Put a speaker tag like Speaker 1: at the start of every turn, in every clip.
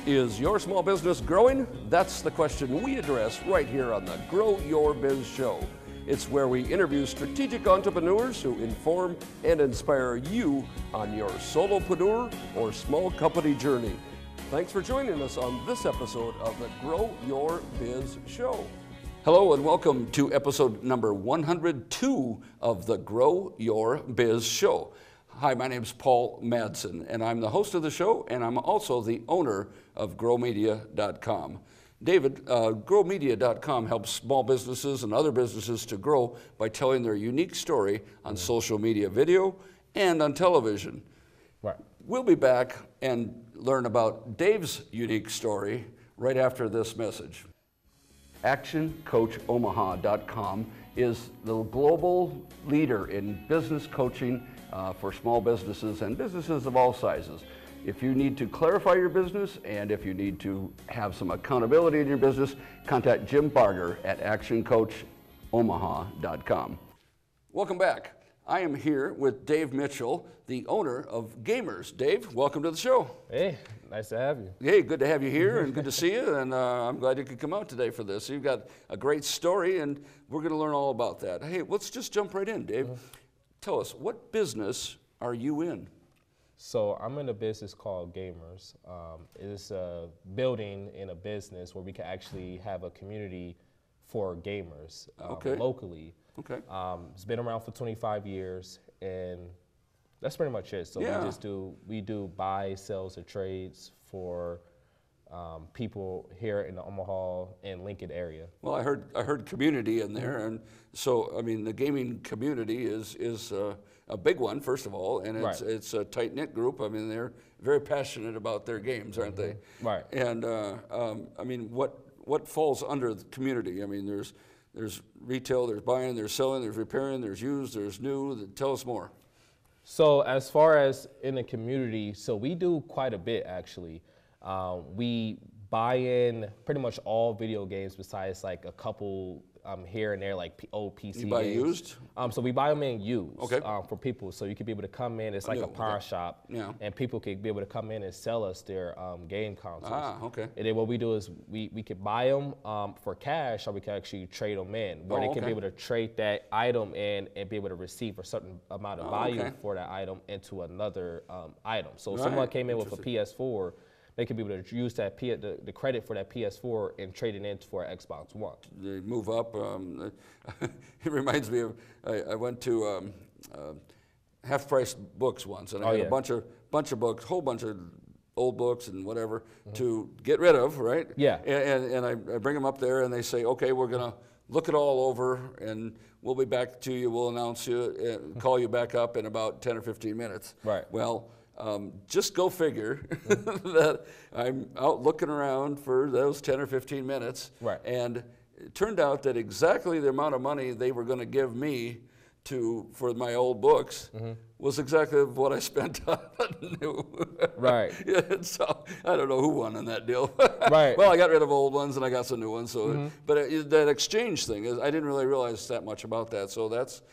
Speaker 1: Is your small business growing? That's the question we address right here on the Grow Your Biz Show. It's where we interview strategic entrepreneurs who inform and inspire you on your solopreneur or small company journey. Thanks for joining us on this episode of the Grow Your Biz Show. Hello and welcome to episode number 102 of the Grow Your Biz Show. Hi, my name is Paul Madsen, and I'm the host of the show, and I'm also the owner of GrowMedia.com. David, GrowMedia.com helps small businesses and other businesses to grow by telling their unique story on social media video and on television.
Speaker 2: Right.
Speaker 1: We'll be back and learn about Dave's unique story right after this message. ActionCoachOmaha.com is the global leader in business coaching for small businesses and businesses of all sizes. If you need to clarify your business and if you need to have some accountability in your business, contact Jim Barger at ActionCoachOmaha.com. Welcome back. I am here with Dave Mitchell, the owner of Gamers. Dave, welcome to the show.
Speaker 2: Hey, nice to have you.
Speaker 1: Hey, good to have you here and good to see you, and I'm glad you could come out today for this. You've got a great story and we're going to learn all about that. Hey, let's just jump right in, Dave. Tell us, what business are you in?
Speaker 2: So I'm in a business called Gamers. It's a building in a business where we can actually have a community for gamers locally.
Speaker 1: Okay.
Speaker 2: It's been around for 25 years, and that's pretty much it. So we do buy, sales, or trades for people here in the Omaha and Lincoln area.
Speaker 1: Well, I heard community in there, and so I mean the gaming community is a big one, first of all, and it's a tight knit group. I mean they're very passionate about their games, aren't they?
Speaker 2: Right.
Speaker 1: And I mean what falls under the community? I mean there's retail, there's buying, there's selling, there's repairing, there's used, there's new. Tell us more.
Speaker 2: So as far as in the community, so we do quite a bit actually. We buy in pretty much all video games besides like a couple here and there, like old PC games.
Speaker 1: You buy used?
Speaker 2: So we buy them in used
Speaker 1: for
Speaker 2: people. So you could be able to come in, it's like a pawn shop, and people could be able to come in and sell us their game consoles. And then what we do is we could buy them for cash, or we can actually trade them in, where they can be able to trade that item in and be able to receive a certain amount of value for that item into another item. So if someone came in with a PS4, they could be able to use that the credit for that PS4 and trade it in for an Xbox One.
Speaker 1: They move up. It reminds me of I went to Half Price Books once, and I had a bunch of books, whole bunch of old books and whatever to get rid of, right?
Speaker 2: Yeah.
Speaker 1: And I bring them up there, and they say, okay, we're gonna look it all over, and we'll be back to you. We'll announce you, call you back up in about 10 or 15 minutes.
Speaker 2: Right.
Speaker 1: Well. Just go figure that I'm out looking around for those 10 or 15 minutes.
Speaker 2: Right.
Speaker 1: And it turned out that exactly the amount of money they were going to give me for my old books was exactly what I spent on new.
Speaker 2: Right.
Speaker 1: So I don't know who won on that deal.
Speaker 2: Right.
Speaker 1: Well, I got rid of old ones and I got some new ones. So, but that exchange thing I didn't really realize that much about that. So that's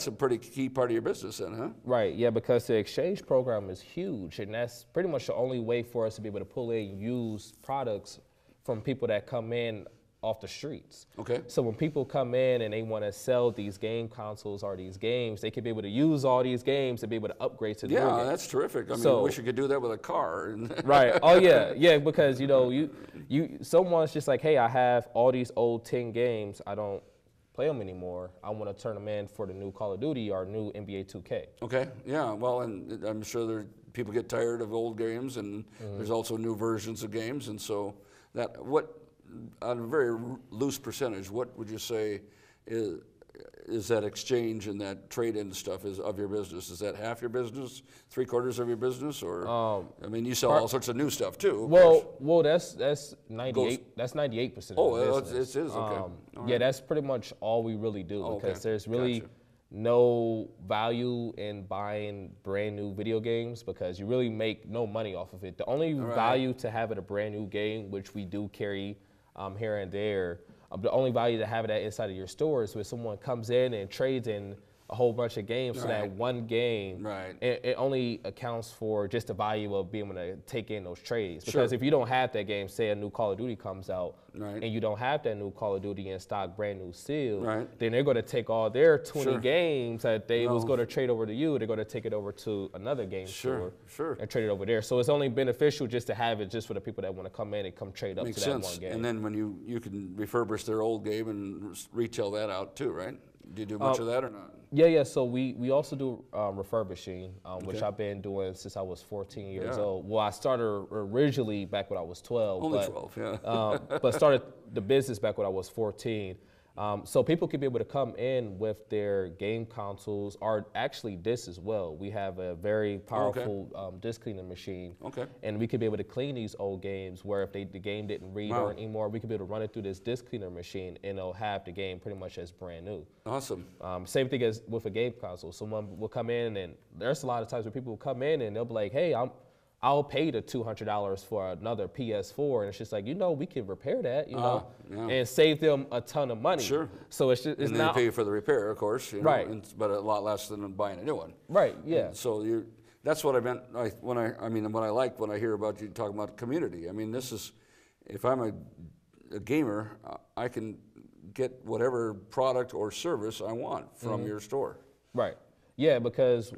Speaker 1: a pretty key part of your business, then, huh?
Speaker 2: Right. Yeah, because the exchange program is huge, and that's pretty much the only way for us to be able to pull in used products from people that come in off the streets.
Speaker 1: Okay.
Speaker 2: So when people come in and they want to sell these game consoles or these games, they can be able to use all these games and be able to upgrade to the new game.
Speaker 1: That's terrific. I mean, I wish you could do that with a car.
Speaker 2: Right. Oh yeah, because someone's just like, hey, I have all these old 10 games. I don't play them anymore. I want to turn them in for the new Call of Duty or new NBA 2K.
Speaker 1: Okay. Yeah. Well, and I'm sure people get tired of old games, and there's also new versions of games, and so on a very loose percentage, what would you say is that exchange and that trade-in stuff of your business? Is that half your business, 3/4 of your business, or I mean, you sell all sorts of new stuff too.
Speaker 2: Well, that's 98. That's 98%.
Speaker 1: Oh, it is okay.
Speaker 2: Yeah, that's pretty much all we really do because there's really no value in buying brand new video games because you really make no money off of it. The only value to having a brand new game, which we do carry here and there, the only value to having that inside of your store is when someone comes in and trades in a whole bunch of games, so that one game,
Speaker 1: right,
Speaker 2: it only accounts for just the value of being able to take in those trades. Because if you don't have that game, say a new Call of Duty comes out, and you don't have that new Call of Duty in stock, brand new seal, then they're going to take all their 20 games that they was going to trade over to you, they're going to take it over to another game store and trade it over there. So it's only beneficial just to have it just for the people that want to come in and come trade up to that one game.
Speaker 1: And then when you can refurbish their old game and retail that out too, right? Do you do much of that or not?
Speaker 2: Yeah. So we also do refurbishing, which I've been doing since I was 14 years old. Well, I started originally back when I was 12.
Speaker 1: Only 12, yeah.
Speaker 2: But started the business back when I was 14. So people can be able to come in with their game consoles, or actually discs as well. We have a very powerful disc cleaning machine. And we could be able to clean these old games where if the game didn't read or anymore, we could be able to run it through this disc cleaner machine and it'll have the game pretty much as brand new.
Speaker 1: Awesome.
Speaker 2: Same thing as with a game console. Someone will come in, and there's a lot of times where people will come in and they'll be like, hey, I'll pay the $200 for another PS4, and it's just like, we can repair that, and save them a ton of money.
Speaker 1: Sure.
Speaker 2: So it's just,
Speaker 1: and they pay for the repair, of course, but a lot less than buying a new one.
Speaker 2: Right. Yeah.
Speaker 1: And so that's what I meant when I hear about you talking about community. I mean, this is, if I'm a gamer, I can get whatever product or service I want from your store.
Speaker 2: Right. Yeah, because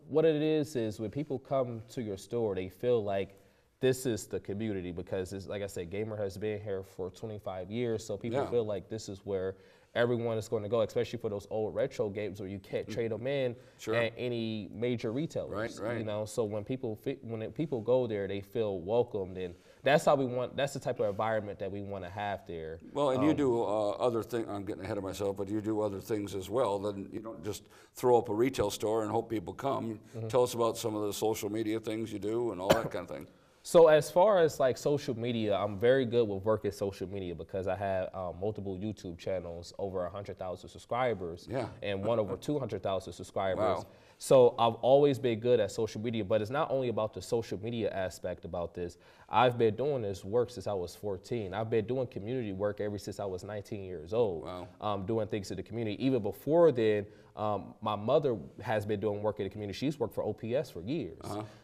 Speaker 2: what it is when people come to your store, they feel like this is the community, because it's, like I said, Gamer has been here for 25 years, so people feel like this is where everyone is going to go, especially for those old retro games where you can't trade them in at any major retailers. Right. So when people go there, they feel welcomed, and that's the type of environment that we want to have there.
Speaker 1: Well, and you do other things. I'm getting ahead of myself, but you do other things as well. Then you don't just throw up a retail store and hope people come. Tell us about some of the social media things you do and all that kind of thing.
Speaker 2: So as far as like social media, I'm very good with working social media because I have multiple YouTube channels, over 100,000 subscribers, and one over 200,000 subscribers.
Speaker 1: Wow.
Speaker 2: So I've always been good at social media, but it's not only about the social media aspect about this. I've been doing this work since I was 14. I've been doing community work ever since I was 19 years old, doing things in the community. Even before then, my mother has been doing work in the community. She's worked for OPS for years.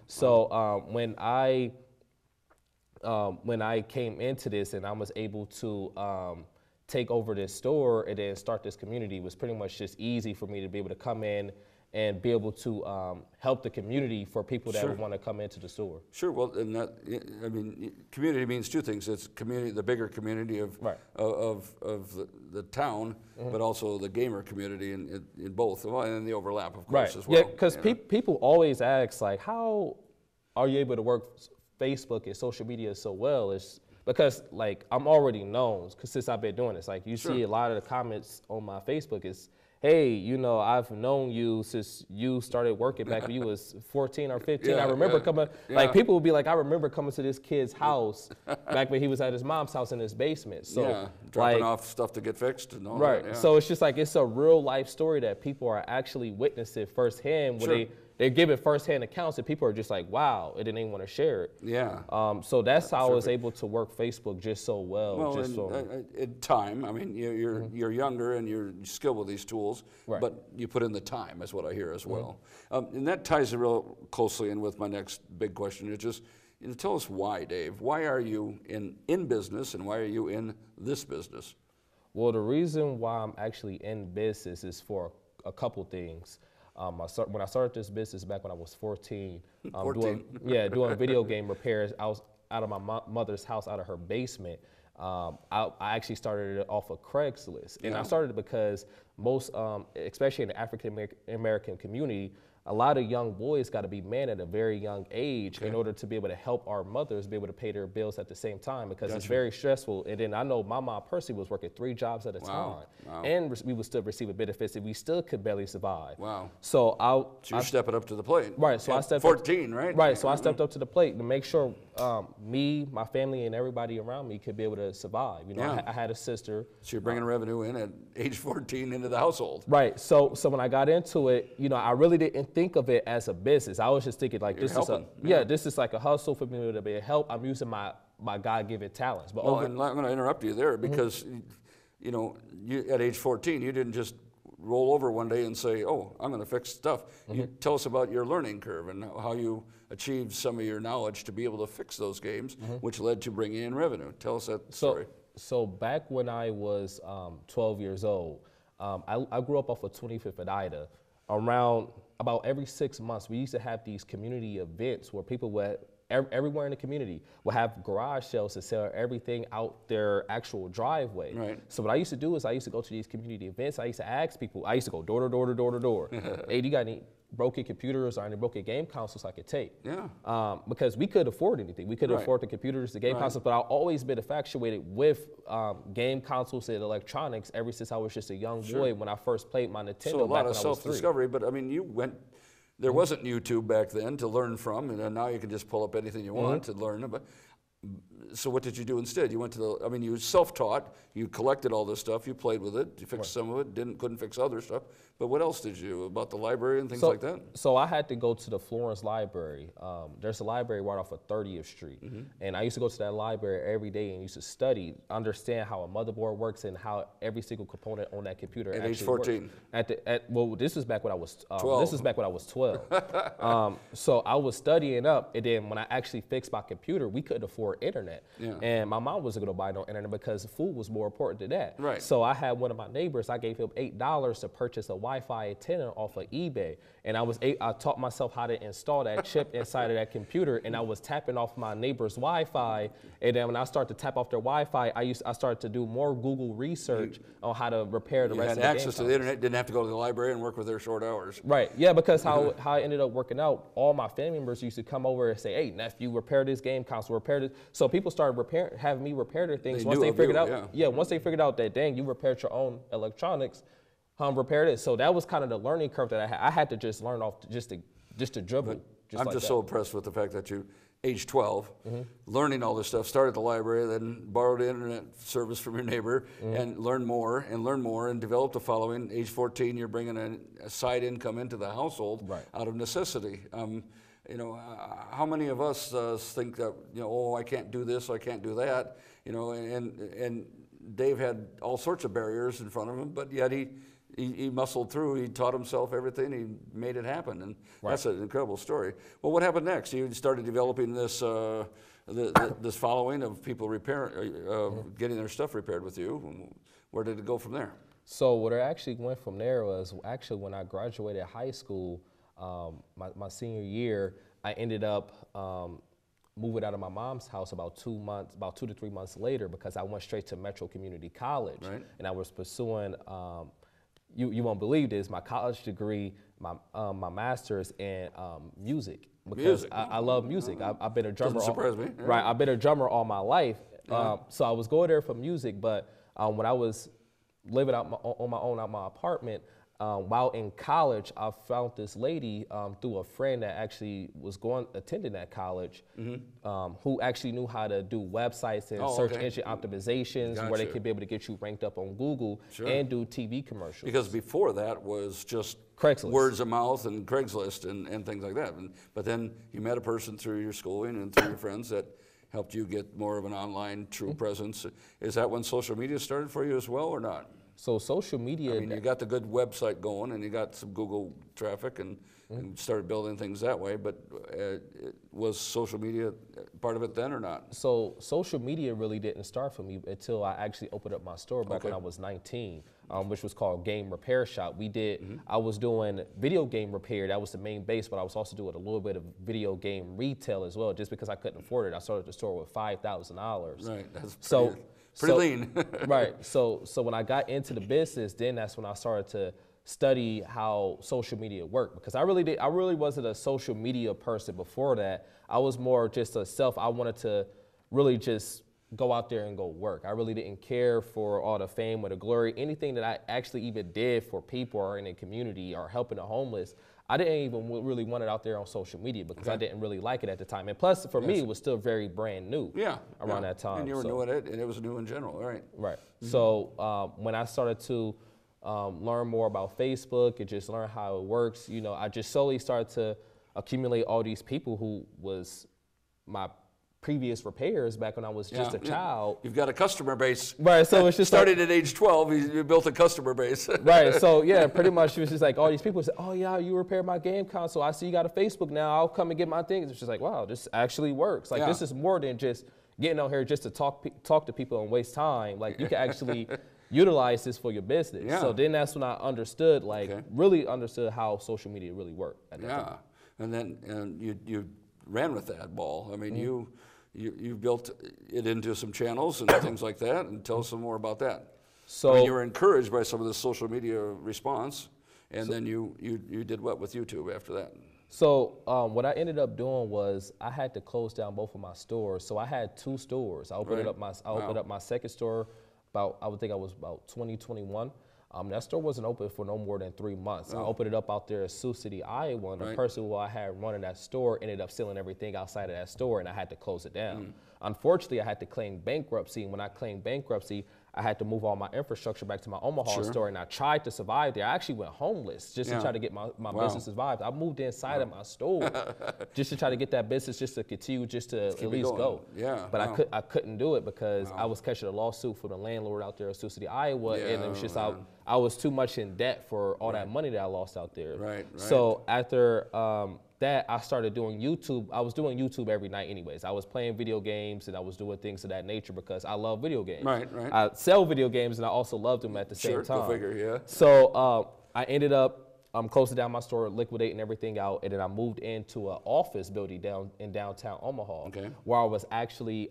Speaker 2: So when I came into this and I was able to take over this store and then start this community, it was pretty much just easy for me to be able to come in and be able to help the community for people that want to come into the store.
Speaker 1: Sure. Well, and that, I mean, community means two things. It's community, the bigger community of the town, but also the gamer community in both, and the overlap, of course, as well.
Speaker 2: Yeah, because people always ask, like, how are you able to work Facebook and social media so well? It's because, like, I'm already known since I've been doing this. Like, you see a lot of the comments on my Facebook is, hey, I've known you since you started working back when you was 14 or 15. I remember coming, like, people would be like, I remember coming to this kid's house back when he was at his mom's house in his basement. So,
Speaker 1: dropping off stuff to get fixed and all that. Yeah.
Speaker 2: So it's just like, it's a real life story that people are actually witnessing firsthand when they're giving firsthand accounts, and people are just like, wow, and then they want to share it.
Speaker 1: Yeah.
Speaker 2: So that's how I was able to work Facebook just so well.
Speaker 1: Well, in time, I mean, you're younger and you're skilled with these tools, but you put in the time, is what I hear as well. And that ties real closely in with my next big question. It's just, tell us why, Dave. Why are you in business, and why are you in this business?
Speaker 2: Well, the reason why I'm actually in business is for a couple things. When I started this business back when I was 14, doing video game repairs, I was out of my mother's house, out of her basement. I actually started it off of Craigslist. And I started it because most, especially in the African American community, a lot of young boys got to be men at a very young age in order to be able to help our mothers be able to pay their bills at the same time, because it's very stressful. And then I know my mom personally was working 3 jobs at a time, and we would still receive benefits, and we still could barely survive.
Speaker 1: Wow.
Speaker 2: So
Speaker 1: you're stepping up to the plate.
Speaker 2: Right. So I stepped
Speaker 1: 14, right?
Speaker 2: Right. So I stepped up to the plate to make sure me, my family, and everybody around me could be able to survive. I had a sister.
Speaker 1: So you're bringing revenue in at age 14 into the household.
Speaker 2: Right. So when I got into it, I really didn't think of it as a business. I was just thinking like, this is like a hustle for me to be a help. I'm using my God-given talents. But
Speaker 1: and I'm going to interrupt you there because, you at age 14, you didn't just roll over one day and say, oh, I'm going to fix stuff. You tell us about your learning curve and how you achieved some of your knowledge to be able to fix those games, which led to bringing in revenue. Tell us that story.
Speaker 2: So back when I was 12 years old, I grew up off of 25th and Ida. Around about every 6 months, we used to have these community events where people would, everywhere in the community, would have garage sales to sell everything out their actual driveway.
Speaker 1: Right.
Speaker 2: So what I used to do is I used to go to these community events. I used to ask people, I used to go door to door to door to door. Hey, do you got any broken computers or any broken game consoles I could take?
Speaker 1: Yeah.
Speaker 2: Because we could afford anything. We could afford the computers, the game consoles, but I've always been infatuated with game consoles and electronics ever since I was just a young boy when I first played my Nintendo.
Speaker 1: So a lot of self-discovery, but I mean, you went, there wasn't YouTube back then to learn from, and now you can just pull up anything you want to learn about. So what did you do instead? You went to the, I mean, you were self-taught, you collected all this stuff, you played with it, you fixed some of it, couldn't fix other stuff, but what else did you do about the library and things like that?
Speaker 2: So I had to go to the Florence Library. There's a library right off of 30th Street, and I used to go to that library every day and used to study, understand how a motherboard works and how every single component on that computer
Speaker 1: at
Speaker 2: actually
Speaker 1: age 14?
Speaker 2: Works. Well, this is back when I was
Speaker 1: 12.
Speaker 2: This is back when I was 12. So I was studying up, and then when I actually fixed my computer, we couldn't afford internet.
Speaker 1: Yeah.
Speaker 2: And my mom wasn't going to buy no internet because food was more important than that.
Speaker 1: Right.
Speaker 2: So I had one of my neighbors, I gave him $8 to purchase a Wi-Fi antenna off of eBay. And I taught myself how to install that chip inside of that computer, and I was tapping off my neighbor's Wi-Fi. And then when I started to tap off their Wi-Fi, I started to do more Google research on how to repair the rest of the game.
Speaker 1: You had access to the internet, didn't have to go to the library and work with their short hours.
Speaker 2: Right, yeah, because how I ended up working out, all my family members used to come over and say, hey, nephew, repair this game console, repair this. So people started having me repair their things. Once they figured out, once they figured out that, dang, you repaired your own electronics, repaired it. So that was kind of the learning curve that I had. I had to just learn off just to dribble.
Speaker 1: I'm just so impressed with the fact that you, age 12, learning all this stuff, started the library, then borrowed internet service from your neighbor, and learned more, and developed a following. Age 14, you're bringing a side income into the household out of necessity. You know, how many of us think that, you know, oh, I can't do this, I can't do that, you know, and Dave had all sorts of barriers in front of him, but yet he muscled through, he taught himself everything, he made it happen, and that's an incredible story. Well, what happened next? You started developing this this following of people getting their stuff repaired with you. Where did it go from there?
Speaker 2: So what it actually went from there was actually when I graduated high school, my senior year, I ended up moving out of my mom's house about 2 to 3 months later, because I went straight to Metro Community College, and I was pursuing. You won't believe this, my college degree, my master's in music, because I love music. I've been a drummer.
Speaker 1: Doesn't surprise me. Yeah.
Speaker 2: Right, I've been a drummer all my life. So I was going there for music, but when I was living out on my own out my apartment, while in college, I found this lady through a friend that actually was attending that college, who actually knew how to do websites and search engine optimizations, where they could be able to get you ranked up on Google and do TV commercials.
Speaker 1: Because before that was just
Speaker 2: Craigslist.
Speaker 1: Words of mouth and Craigslist and things like that. But then you met a person through your schooling and through your friends that helped you get more of an online true presence. Is that when social media started for you as well, or not?
Speaker 2: So social media.
Speaker 1: I mean, you got the good website going, and you got some Google traffic, and started building things that way. But was social media part of it then, or not?
Speaker 2: So social media really didn't start for me until I actually opened up my store back when I was 19, which was called Game Repair Shop. I was doing video game repair. That was the main base, but I was also doing a little bit of video game retail as well, just because I couldn't afford it. I started the store with $5,000.
Speaker 1: Right. That's pretty lean.
Speaker 2: Right. So when I got into the business, then that's when I started to study how social media worked, because I really wasn't a social media person before that. I was more just I wanted to really just go out there and go work. I really didn't care for all the fame or the glory, anything that I actually even did for people or in the community or helping the homeless. I didn't even really want it out there on social media, because I didn't really like it at the time. And plus, for me, it was still very brand new around that time.
Speaker 1: And you were new at it, and it was new in general, right?
Speaker 2: Right. So when I started to learn more about Facebook and just learn how it works, I just slowly started to accumulate all these people who was my previous repairs back when I was just a child.
Speaker 1: You've got a customer base.
Speaker 2: Right, so it's just
Speaker 1: started at age 12, you built a customer base.
Speaker 2: Right, so yeah, pretty much it was just like all these people said, oh yeah, you repaired my game console. I see you got a Facebook now. I'll come and get my things. It's just like, wow, this actually works. Like this is more than just getting out here just to talk to people and waste time. Like you can actually utilize this for your business. Yeah. So then that's when I understood, really understood how social media really worked at that time.
Speaker 1: And then you ran with that ball. I mean, you built it into some channels and things like that, and tell us some more about that. So I mean, you were encouraged by some of the social media response, and then you did what with YouTube after that?
Speaker 2: So what I ended up doing was I had to close down both of my stores. So I had 2 stores. I opened up my second store I would think I was about 2021. That store wasn't open for no more than 3 months. I opened it up out there in Sioux City, Iowa, and the person who I had running that store ended up selling everything outside of that store, and I had to close it down. Unfortunately, I had to claim bankruptcy, and when I claimed bankruptcy, I had to move all my infrastructure back to my Omaha store, and I tried to survive there. I actually went homeless just to try to get my business survived. I moved inside of my store just to try to get that business just to continue, just to at least go. But I couldn't do it because I was catching a lawsuit from the landlord out there in Sioux City, Iowa, and it was just I was too much in debt for all that money that I lost out there. So after that, I started doing YouTube. I was doing YouTube every night anyways. I was playing video games and I was doing things of that nature because I love video games. I sell video games and I also love them at the same time.
Speaker 1: Go figure,
Speaker 2: So I ended up closing down my store, liquidating everything out, and then I moved into an office building down in downtown Omaha where I was actually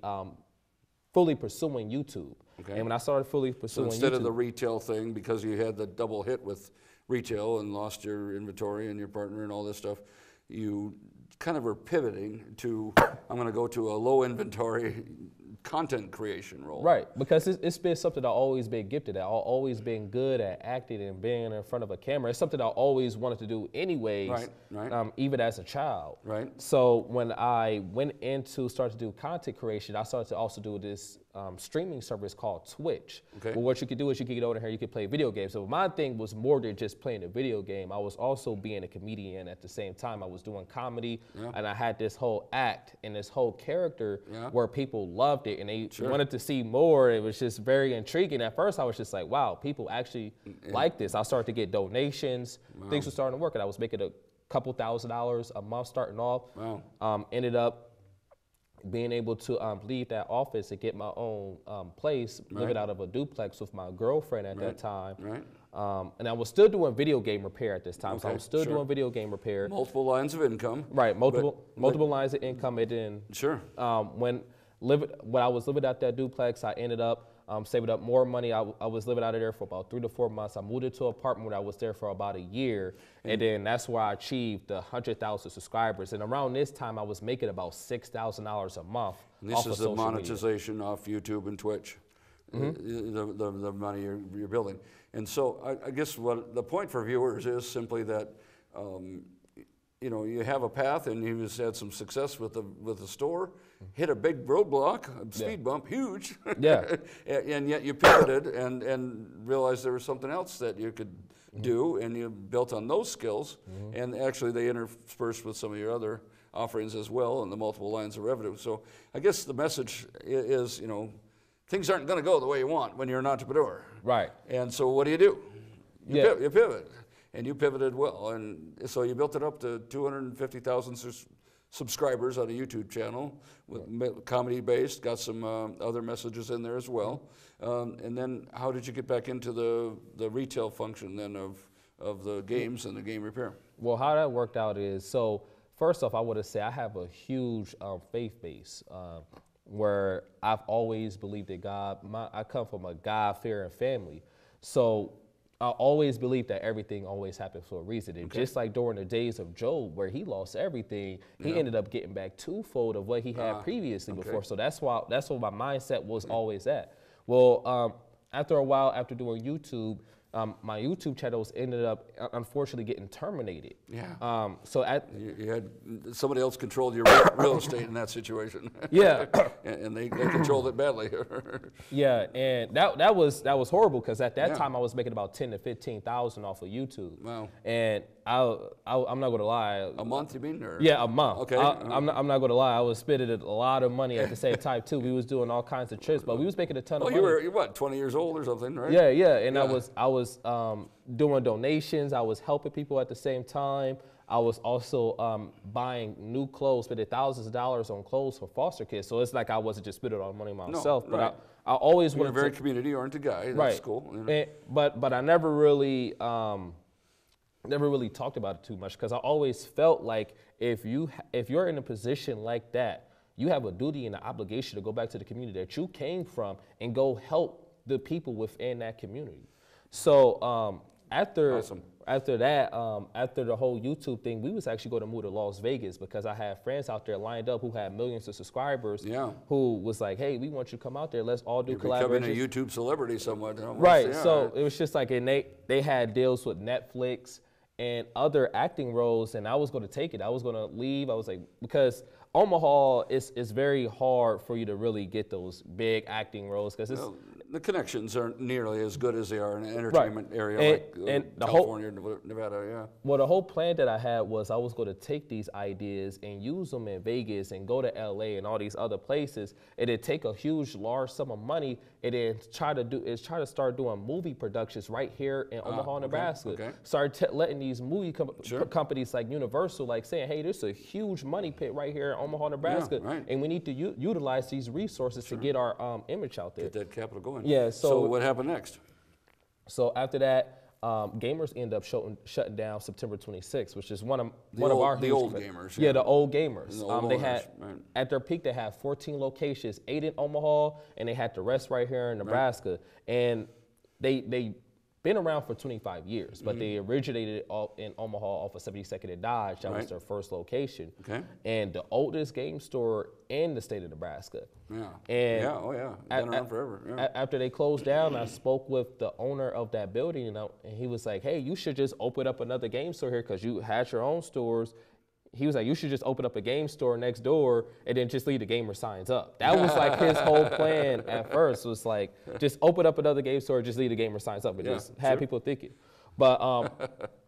Speaker 2: fully pursuing YouTube. And when I started fully pursuing
Speaker 1: instead of the retail thing, because you had the double hit with retail and lost your inventory and your partner and all this stuff, you kind of are pivoting to, I'm going to go to a low inventory content creation role.
Speaker 2: Right, because it's been something I've always been gifted at. I've always been good at acting and being in front of a camera. It's something I always wanted to do anyways, even as a child. So when I went into start to do content creation, I started to also do this streaming service called Twitch. Well, what you could do is you could get over here, you could play video games. So my thing was more than just playing a video game. I was also being a comedian at the same time. I was doing comedy, and I had this whole act and this whole character where people loved it and they wanted to see more. It was just very intriguing. At first, I was just like, wow, people actually like this. I started to get donations. Things were starting to work, and I was making a couple $1,000s a month starting off. Ended up being able to leave that office and get my own place, living out of a duplex with my girlfriend at that time. And I was still doing video game repair at this time. So I was still doing video game repair.
Speaker 1: Multiple lines of income.
Speaker 2: Multiple lines of income. It didn't. When I was living out that duplex, I ended up saving up more money. I was living out of there for about 3 to 4 months. I moved into an apartment where I was there for about a year. And then that's where I achieved the 100,000 subscribers. And around this time, I was making about $6,000 a month.
Speaker 1: And this is the monetization off YouTube and Twitch, the money you're building. And so I guess what the point for viewers is simply that you know, you have a path, and you just had some success with the store, hit a big roadblock, a speed bump, huge. And yet you pivoted and realized there was something else that you could do, and you built on those skills. And actually, they interspersed with some of your other offerings as well, and the multiple lines of revenue. So I guess the message is, you know, things aren't going to go the way you want when you're an entrepreneur. And so what do? You pivot. And you pivoted well, and so you built it up to 250,000 subscribers on a YouTube channel, with comedy-based, got some other messages in there as well. And then how did you get back into the retail function then of the games and the game repair?
Speaker 2: Well, how that worked out is, so first off, I would say I have a huge faith base where I've always believed that God, I come from a God-fearing family. So I always believed that everything always happens for a reason. And just like during the days of Job, where he lost everything, he ended up getting back twofold of what he had previously before. So that's why my mindset was always at. Well, after a while, after doing YouTube, my YouTube channels ended up unfortunately getting terminated. So
Speaker 1: you had somebody else controlled your real estate in that situation. And they controlled it badly.
Speaker 2: And that was horrible, because at that time I was making about $10,000 to $15,000 off of YouTube. And I'm not gonna lie.
Speaker 1: A month, you mean? Or?
Speaker 2: Yeah, a month.
Speaker 1: Okay.
Speaker 2: I'm not gonna lie. I was spending a lot of money at the same time too. We was doing all kinds of trips, but we was making a ton of money.
Speaker 1: You're what, 20 years old or something, right?
Speaker 2: Yeah. And I was doing donations. I was helping people at the same time. I was also buying new clothes, spending thousands of dollars on clothes for foster kids. So it's like I wasn't just spending all the money myself, but I always wanted to.
Speaker 1: You're a very community-oriented guy. That's cool. You know?
Speaker 2: But I never really talked about it too much because I always felt like if you're in a position like that, you have a duty and an obligation to go back to the community that you came from and go help the people within that community. So after that, after the whole YouTube thing, we was actually going to move to Las Vegas because I had friends out there lined up who had millions of subscribers. Yeah. Who was like, hey, we want you to come out there. Let's all do collaborations. You're becoming
Speaker 1: a YouTube celebrity somewhat. Almost.
Speaker 2: Right. Yeah. So it was just like, and they had deals with Netflix and other acting roles, and I was going to take it. I was going to leave. I was like, because Omaha is very hard for you to really get those big acting roles because it's.
Speaker 1: The connections aren't nearly as good as they are in an entertainment area like California, Nevada, yeah.
Speaker 2: Well, the whole plan that I had was I was going to take these ideas and use them in Vegas and go to LA and all these other places, and then take a huge, large sum of money and then try to start doing movie productions right here in Omaha, Nebraska. Okay. Start letting these movie companies like Universal, like saying, hey, there's a huge money pit right here in Omaha, Nebraska, and we need to utilize these resources to get our image out there.
Speaker 1: Get that capital going.
Speaker 2: Yeah.
Speaker 1: So what happened next?
Speaker 2: So after that, Gamers ended up shutting down September 26th, which is one of our
Speaker 1: old Gamers.
Speaker 2: Yeah, the old Gamers. They had at their peak they had 14 locations, 8 in Omaha, and they had the rest right here in Nebraska. And they been around for 25 years, but they originated in Omaha off of 72nd and Dodge. That was their first location. Okay. And the oldest game store in the state of Nebraska.
Speaker 1: Yeah. And been around forever. Yeah.
Speaker 2: After they closed down, I spoke with the owner of that building, and he was like, hey, you should just open up another game store here because you had your own stores. He was like, you should just open up a game store next door and then just leave the gamer signs up. That was like his whole plan at first, was like, just open up another game store, just leave the gamer signs up, and just have people thinking. But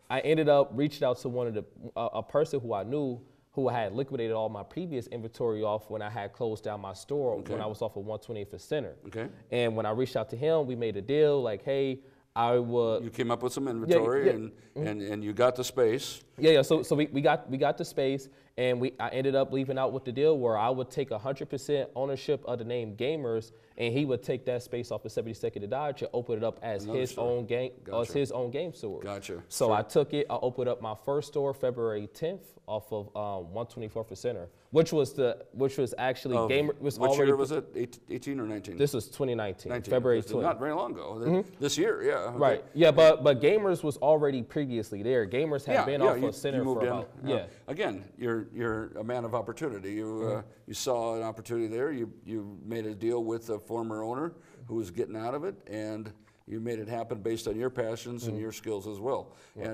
Speaker 2: I ended up reaching out to a person who I knew who had liquidated all my previous inventory off when I had closed down my store when I was off of 125th Center. Okay. And when I reached out to him, we made a deal like, hey,
Speaker 1: You came up with some inventory and you got the space.
Speaker 2: Yeah. So we got the space, and I ended up leaving out with the deal where I would take 100% ownership of the name Gamers, and he would take that space off of 72nd and Dodge and open it up as his own game store. Gotcha. So I took it. I opened up my first store February 10th off of 124th Center, which was actually Gamer.
Speaker 1: Which year was it? 18 or 19?
Speaker 2: This was 2019. February 20.
Speaker 1: Not very long ago. This year, yeah. Okay.
Speaker 2: Right. Yeah, but Gamers was already previously there. Gamers had been off of Center for about. Yeah.
Speaker 1: Again, you're a man of opportunity. You saw an opportunity there. You made a deal with a former owner who was getting out of it, and you made it happen based on your passions and your skills as well. Yeah.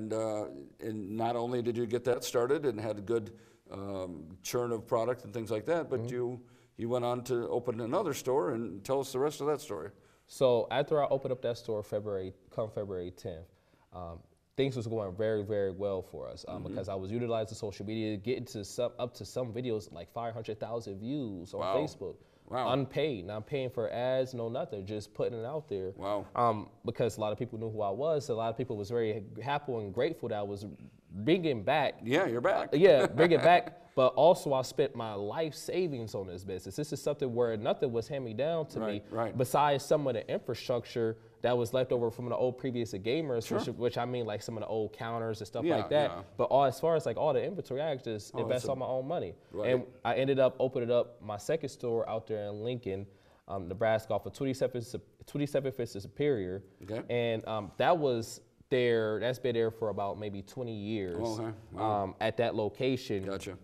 Speaker 1: And not only did you get that started and had a good churn of product and things like that, but you went on to open another store, and tell us the rest of that story.
Speaker 2: So after I opened up that store February 10th, things was going very, very well for us because I was utilizing social media, getting to up to some videos like 500,000 views on Facebook. Wow. Unpaid, not paying for ads, no nothing, just putting it out there. Wow. Because a lot of people knew who I was. A lot of people was very happy and grateful that I was bringing back.
Speaker 1: Yeah, you're back.
Speaker 2: Bringing back. But also I spent my life savings on this business. This is something where nothing was handed down to me besides some of the infrastructure that was left over from the old previous Gamers, which I mean like some of the old counters and stuff like that. Yeah. But as far as like all the inventory, I just invest all my own money. Right. And I ended up opening up my second store out there in Lincoln, Nebraska off of 27th and Superior. Okay. And that's been there for about maybe 20 years at that location.
Speaker 1: Gotcha.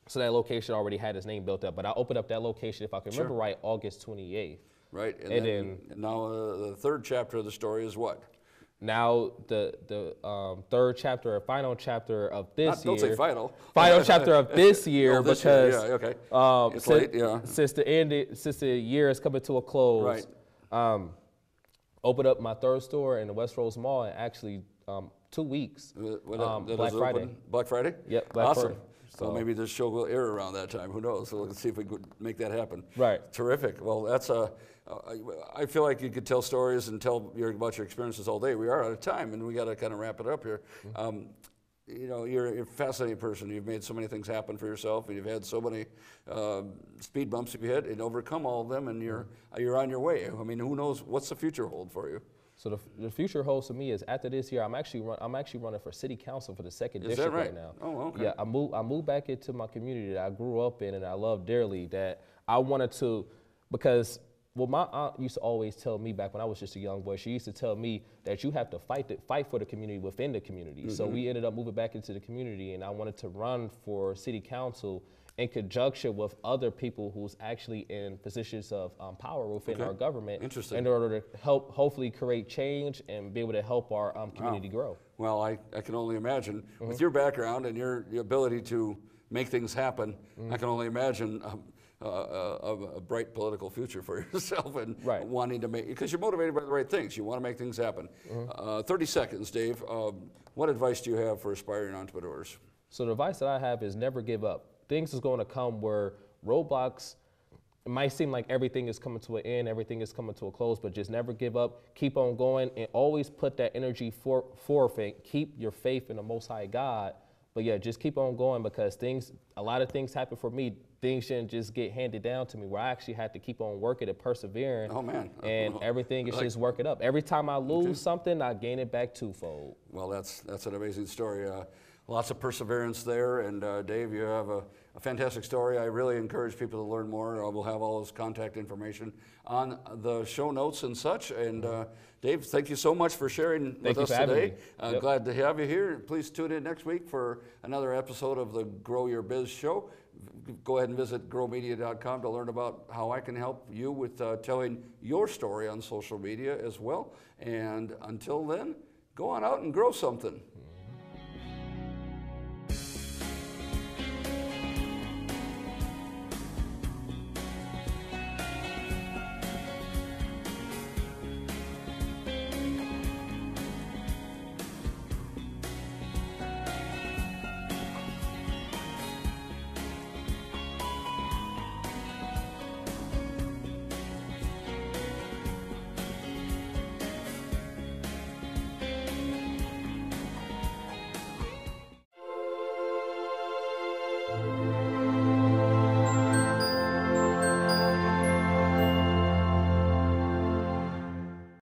Speaker 2: So that location already had its name built up. But I opened up that location, if I can remember right, August 28th.
Speaker 1: Right, and then now the third chapter of the story is what?
Speaker 2: Now the third chapter, or final chapter of this year.
Speaker 1: Don't say final.
Speaker 2: Final chapter of this year
Speaker 1: this
Speaker 2: because
Speaker 1: year. Yeah, okay. It's late, yeah.
Speaker 2: Since the year is coming to a close, opened up my third store in the West Rose Mall and actually 2 weeks.
Speaker 1: Black Friday. Black Friday?
Speaker 2: Yep, Black
Speaker 1: awesome.
Speaker 2: Friday.
Speaker 1: So maybe this show will air around that time. Who knows? So let's see if we could make that happen.
Speaker 2: Right.
Speaker 1: Terrific. Well, that's I feel like you could tell stories and tell about your experiences all day. We are out of time, and we got to kind of wrap it up here. You know, you're a fascinating person. You've made so many things happen for yourself, and you've had so many speed bumps you've hit and overcome all of them, and you're on your way. I mean, who knows what's the future hold for you?
Speaker 2: So the future holds for me is after this year, I'm actually running for city council for the 2nd district
Speaker 1: that
Speaker 2: right now.
Speaker 1: Oh, okay.
Speaker 2: Yeah, I moved back into my community that I grew up in and I love dearly. That I wanted to, because my aunt used to always tell me back when I was just a young boy. She used to tell me that you have to fight for the community within the community. Mm-hmm. So we ended up moving back into the community, and I wanted to run for city council in conjunction with other people who's actually in positions of power within our government.
Speaker 1: Interesting.
Speaker 2: In order to help hopefully create change and be able to help our community grow.
Speaker 1: Well, I can only imagine with your background and your ability to make things happen, I can only imagine a bright political future for yourself and wanting to make, because you're motivated by the right things. You want to make things happen. 30 seconds, Dave. What advice do you have for aspiring entrepreneurs?
Speaker 2: So the advice that I have is never give up. Things is going to come where roadblocks, it might seem like everything is coming to an end, everything is coming to a close, but just never give up, keep on going, and always put that energy forth and keep your faith in the Most High God. But yeah, just keep on going, because a lot of things happen for me. Things shouldn't just get handed down to me, where I actually had to keep on working and persevering.
Speaker 1: Oh, man.
Speaker 2: And everything is just working up. Every time I lose something, I gain it back twofold.
Speaker 1: Well, that's an amazing story. Lots of perseverance there, and Dave, you have a fantastic story. I really encourage people to learn more. We'll have all his contact information on the show notes and such. And Dave, thank you so much for sharing with us today. Glad to have you here. Please tune in next week for another episode of the Grow Your Biz show. Go ahead and visit growmedia.com to learn about how I can help you with telling your story on social media as well. And until then, go on out and grow something.